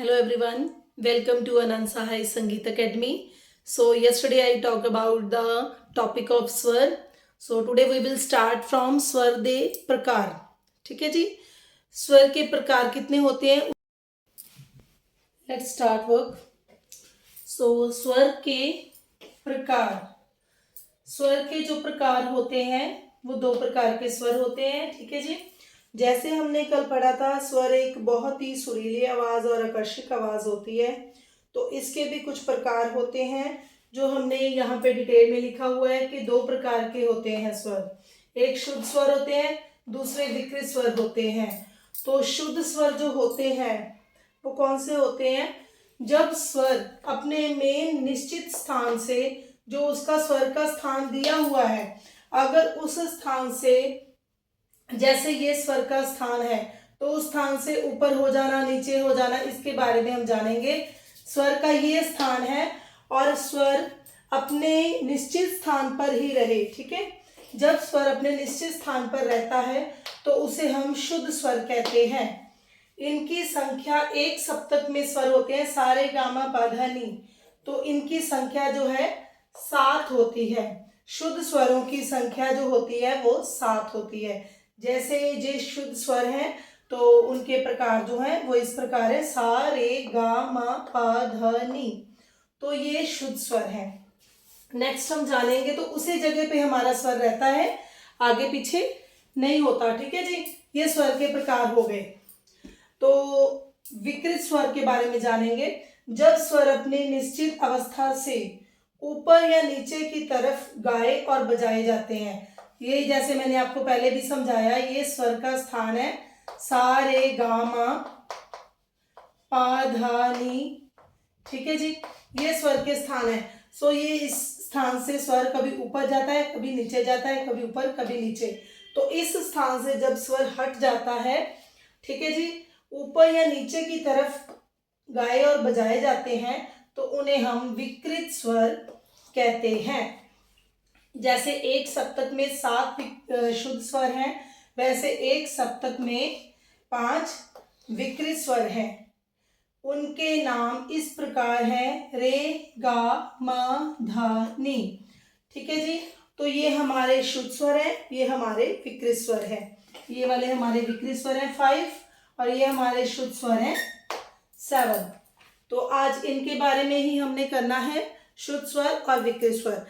Hello everyone, welcome to Anand Sahai Sangeet Academy. So yesterday I talked about the topic of स्वर. So today we will start from स्वर दे प्रकार. ठीक है जी. स्वर के प्रकार कितने होते हैं? Let's start work. So स्वर के प्रकार. स्वर के जो प्रकार होते हैं वो दो प्रकार के स्वर होते हैं. ठीक है जी. जैसे हमने कल पढ़ा था, स्वर एक बहुत ही सुरीली आवाज और आकर्षक आवाज होती है. तो इसके भी कुछ प्रकार होते हैं जो हमने यहाँ पे डिटेल में लिखा हुआ है कि दो प्रकार के होते हैं स्वर. एक शुद्ध स्वर होते हैं, दूसरे विकृत स्वर होते हैं. तो शुद्ध स्वर जो होते हैं वो कौन से होते हैं? जब स्वर अपने मेन निश्चित स्थान से, जो उसका स्वर का स्थान दिया हुआ है, अगर उस स्थान से, जैसे ये स्वर का स्थान है, तो उस स्थान से ऊपर हो जाना, नीचे हो जाना, इसके बारे में हम जानेंगे. स्वर का ये स्थान है और स्वर अपने निश्चित स्थान पर ही रहे. ठीक है. जब स्वर अपने निश्चित स्थान पर रहता है तो उसे हम शुद्ध स्वर कहते हैं. इनकी संख्या एक सप्तक में स्वर होते हैं, सारे गामा पा धा नी. तो इनकी संख्या जो है 7 होती है. शुद्ध स्वरों की संख्या जो होती है वो 7 होती है. जैसे ये शुद्ध स्वर हैं तो उनके प्रकार जो हैं वो इस प्रकार है: सा रे गा मा पा ध नी. तो ये शुद्ध स्वर है. नेक्स्ट हम जानेंगे तो उसी जगह पे हमारा स्वर रहता है, आगे पीछे नहीं होता. ठीक है जी. ये स्वर के प्रकार हो गए. तो विकृत स्वर के बारे में जानेंगे. जब स्वर अपनी निश्चित अवस्था से ऊपर या नीचे की तरफ गाए और बजाए जाते हैं. ये जैसे मैंने आपको पहले भी समझाया, ये स्वर का स्थान है सा रे गा मा पा धा नी. ठीक है जी. ये स्वर के स्थान है. सो ये इस स्थान से स्वर कभी ऊपर जाता है, कभी नीचे जाता है, कभी ऊपर कभी नीचे. तो इस स्थान से जब स्वर हट जाता है, ठीक है जी, ऊपर या नीचे की तरफ गाए और बजाए जाते हैं, तो उन्हें हम विकृत स्वर कहते हैं. जैसे एक सप्तक में 7 शुद्ध स्वर हैं, वैसे एक सप्तक में 5 विकृत स्वर हैं. उनके नाम इस प्रकार हैं: रे गा मा धा नी. ठीक है जी. तो ये हमारे शुद्ध स्वर हैं, ये हमारे विकृत स्वर हैं. ये वाले हमारे विकृत स्वर हैं 5 और ये हमारे शुद्ध स्वर हैं 7. तो आज इनके बारे में ही हमने करना है, शुद्ध स्वर और विकृत स्वर.